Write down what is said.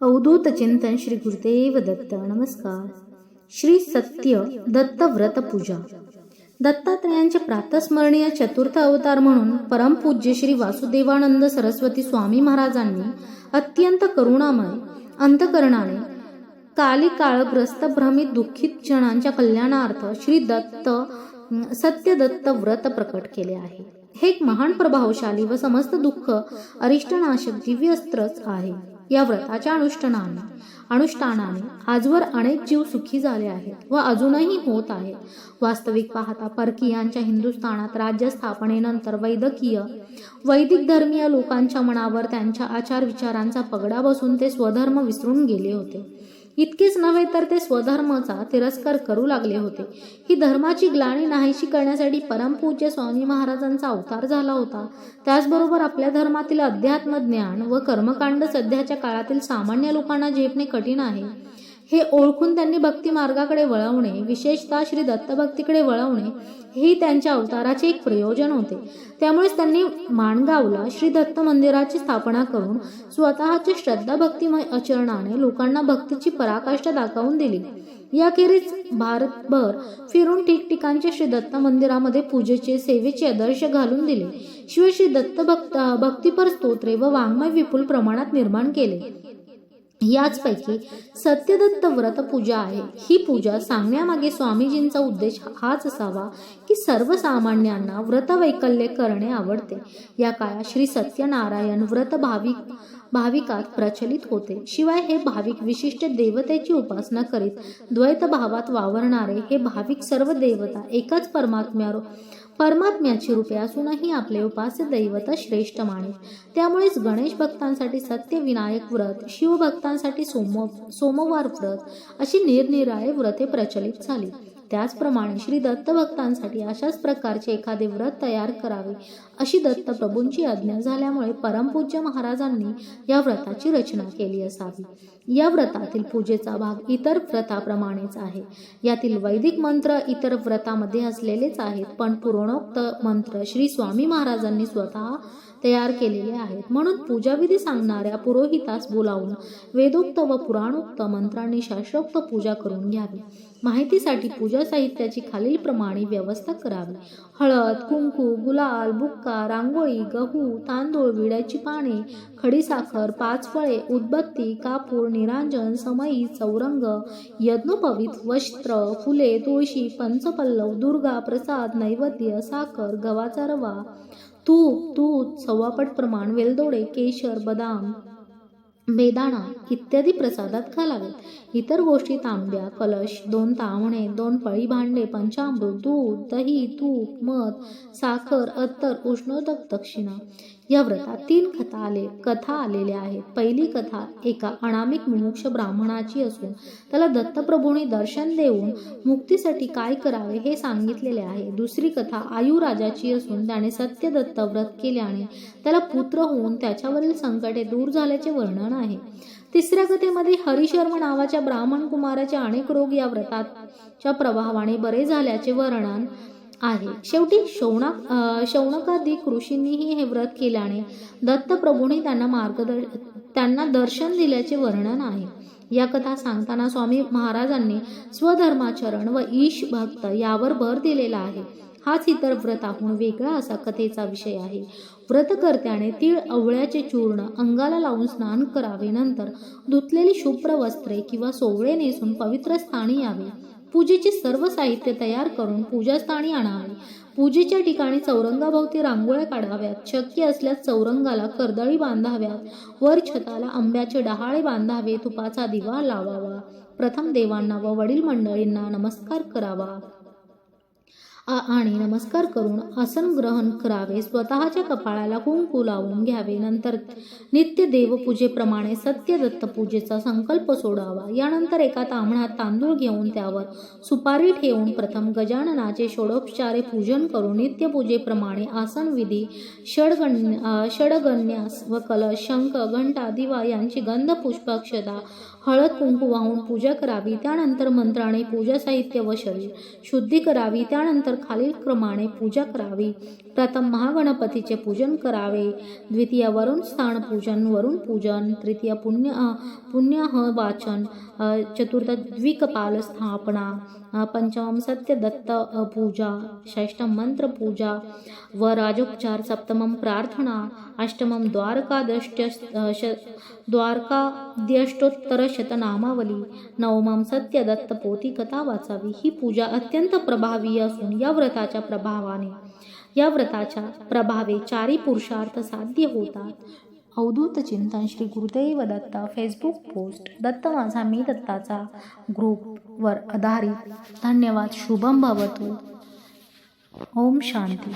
अवधूत चिंतन श्री गुरुदेव दत्त. नमस्कार. श्री सत्य दत्त व्रत पूजा. दत्तात्रयांचे प्रातस्मरणीय चतुर्थ अवतार म्हणून परमपूज्य श्री वासुदेवानंद सरस्वती स्वामी महाराजांनी अत्यंत करुणामय अंतकरणाने काली काळग्रस्त भ्रमित दुःखित जनांच्या कल्याणार्थ श्री दत्त सत्य दत्त व्रत प्रकट केले आहे. हे एक महान प्रभावशाली व समस्त दुःख अरिष्टनाशक दिव्य अस्त्रच आहे. या व्रताच्या अनुष्ठानाने आजवर अनेक जीव सुखी झाले आहेत व अजूनही होत आहेत. वास्तविक पाहता परकीयांच्या हिंदुस्थानात राज्य स्थापनेनंतर वैदिक धर्मीय लोकांच्या मनावर त्यांच्या आचार विचारांचा पगडा बसून ते स्वधर्म विसरून गेले होते. इतकेच नव्हे तर ते स्वधर्माचा तिरस्कार करू लागले होते. ही धर्माची ग्लानी नाहीशी करण्यासाठी परमपूज्य स्वामी महाराजांचा अवतार झाला होता. त्याचबरोबर आपल्या धर्मातील अध्यात्म ज्ञान व कर्मकांड सध्याच्या काळातील सामान्य लोकांना झेपणे कठीण आहे हे ओळखून त्यांनी भक्ती मार्गाकडे वळवणे, विशेषतः श्री दत्तभक्तीकडे वळवणे हे त्यांच्या अवताराचे एक प्रयोजन होते. त्यामुळेच त्यांनी माणगावला श्री दत्त मंदिराची स्थापना करून स्वतःच्या श्रद्धा भक्तिमय आचरणाने लोकांना भक्तीची पराकाष्ठा दाखवून दिली. याखेरीज भारतभर फिरून ठिकठिकाणच्या श्री दत्त मंदिरामध्ये पूजेचे सेवेचे आदर्श घालून दिले. शिवाय श्री दत्त भक्तिपर स्तोत्रे व वाङ्मय विपुल प्रमाणात निर्माण केले. याचपैकी सत्यदत्त व्रत पूजा आहे. ही पूजा सांगण्यामागे स्वामीजींचा उद्देश हाच असावा की सर्वसामान्यांना व्रत वैकल्य करणे आवडते. या काळात श्री सत्यनारायण व्रत भाविकात प्रचलित होते. शिवाय हे भाविक विशिष्ट देवतेची उपासना करीत द्वैत भावात वावरणारे हे भाविक सर्व देवता एकाच परमात्म्याची रूपे असूनही आपले उपास्य दैवत श्रेष्ठ माने. त्यामुळेच गणेश भक्तांसाठी सत्यविनायक व्रत, शिवभक्तांसाठी सोमवार व्रत अशी निरनिराळे व्रते प्रचलित झाली. त्याचप्रमाणे श्री दत्त भक्तांसाठी अशाच प्रकारचे एखादे व्रत तयार करावे अशी दत्तप्रभूंची आज्ञा झाल्यामुळे परमपूज्य महाराजांनी या व्रताची रचना केली असावी. या व्रतातील पूजेचा भाग इतर व्रताप्रमाणेच आहे. यातील वैदिक मंत्र इतर व्रतामध्ये असलेलेच आहेत, पण पूर्णोक्त मंत्र श्री स्वामी महाराजांनी स्वतः तयार केलेले आहेत. म्हणून पूजाविधी सांगणाऱ्या पुरोहितास बोलावून वेदोक्त व पुराणोक्त मंत्रांनी शास्त्रोक्त पूजा करून घ्यावी. माहितीसाठी पूजा साहित्याची खालीलप्रमाणे व्यवस्था करावी. हळद, कुंकू, गुलाल, बुक्का, रांगोळी, गहू, तांदूळ, विड्याची पाने, खडीसाखर, 5 फळे, उदबत्ती, कापूर, निरांजन, समई, चौरंग, यज्ञोपवीत, वस्त्र, फुले, तुळशी, पंचपल्लव, दुर्गा, प्रसाद, नैवेद्य, साखर, गव्हाचा रवा, तूप, दूध, सव्वापट प्रमाण, वेलदोडे, केशर, बदाम, बेदाणा इत्यादी प्रसादात घालावेत. इतर गोष्टी तांब्या, कलश, 2 ताम्हणे, 2 पळी भांडे, पंचामृत, दूध, दही, तूप, मध, साखर, अत्तर, उष्णोदक दक्षिणा. या व्रतात 3 कथा आलेल्या आहेत. पहिली कथा एका अनामिक मुमुक्ष ब्राह्मणाची असून त्याला दत्तप्रभूंनी दर्शन देऊन मुक्तीसाठी काय करावे हे सांगितलेले आहे. दुसरी कथा आयुराजाची असून त्याने सत्य दत्त व्रत केल्याने त्याला पुत्र होऊन त्याच्यावरील संकटे दूर झाल्याचे वर्णन आहे. तिसऱ्या कथेमध्ये हरिशर्म नावाच्या ब्राह्मण कुमाराचे अनेक रोग या व्रताच्या प्रभावाने बरे झाल्याचे वर्णन आहे. शेवटी शौनकादिक ऋषींनीही हे व्रत केल्याने दत्तप्रभूंनी त्यांना दर्शन दिल्याचे वर्णन आहे. या कथा सांगताना स्वामी महाराजांनी स्वधर्माचरण व ईश भक्त यावर भर दिलेला आहे. हाच इतर व्रताहून वेगळा असा कथेचा विषय आहे. व्रतकर्त्याने तीळ आवळ्याचे चूर्ण अंगाला लावून स्नान करावे. नंतर धुतलेली शुभ्र वस्त्रे किंवा सोवळे नेसून पवित्र स्थानी यावे. पूजेचे सर्व साहित्य तयार करून पूजास्थानी आणावे. पूजेच्या ठिकाणी चौरंगाभोवती रांगोळ्या काढाव्यात. शक्य असल्यास चौरंगाला कर्दळी बांधाव्यात. वर छताला आंब्याचे डहाळे बांधावे. तुपाचा दिवा लावावा. प्रथम देवांना व वडील मंडळींना नमस्कार करावा आणि नमस्कार करून आसन ग्रहण करावे. स्वतःच्या कपाळाला कुंकू लावून घ्यावे. नंतर नित्य देवपूजेप्रमाणे सत्य दत्त पूजेचा संकल्प सोडावा. यानंतर एका ताम्हणात तांदूळ घेऊन त्यावर सुपारी ठेवून प्रथम गजाननाचे षोडोपचारे पूजन करून नित्यपूजेप्रमाणे आसन विधी, षडगन्यास व कलश, शंख, घंटा, दिवा यांची गंध, पुष्प, अक्षता, हळद, कुंकू वाहून पूजा करावी. त्यानंतर मंत्राने पूजा साहित्य व शरीर शुद्धी करावी. त्यानंतर त्यानंतर खालील क्रमाने पूजा करावी. प्रथम महागणपतीचे पूजन करावे. द्वितीय वरुण स्थान पूजन, वरुण पूजन. तृतीय पुण्याह वाचन. चतुर्थ द्विकपाल स्थापना. पंचमं सत्यदत्त पूजा. षष्ठम मंत्र पूजा व राजोपचार. सप्तमं प्रार्थना. अष्टमं द्वारकाद्यष्टोत्तरशतनामावली. नवमं सत्यदत्त पोथी कथा वाचावी. ही पूजा अत्यंत प्रभावी असून या व्रताच्या प्रभावे चारी पुरुषार्थ साध्य होतात. अवधूत चिंतन श्री गुरुदेव दत्त. फेसबुक पोस्ट दत्त माझा मी दत्ताचा ग्रुपवर आधारित. धन्यवाद. शुभम भवतु. ओम शांती.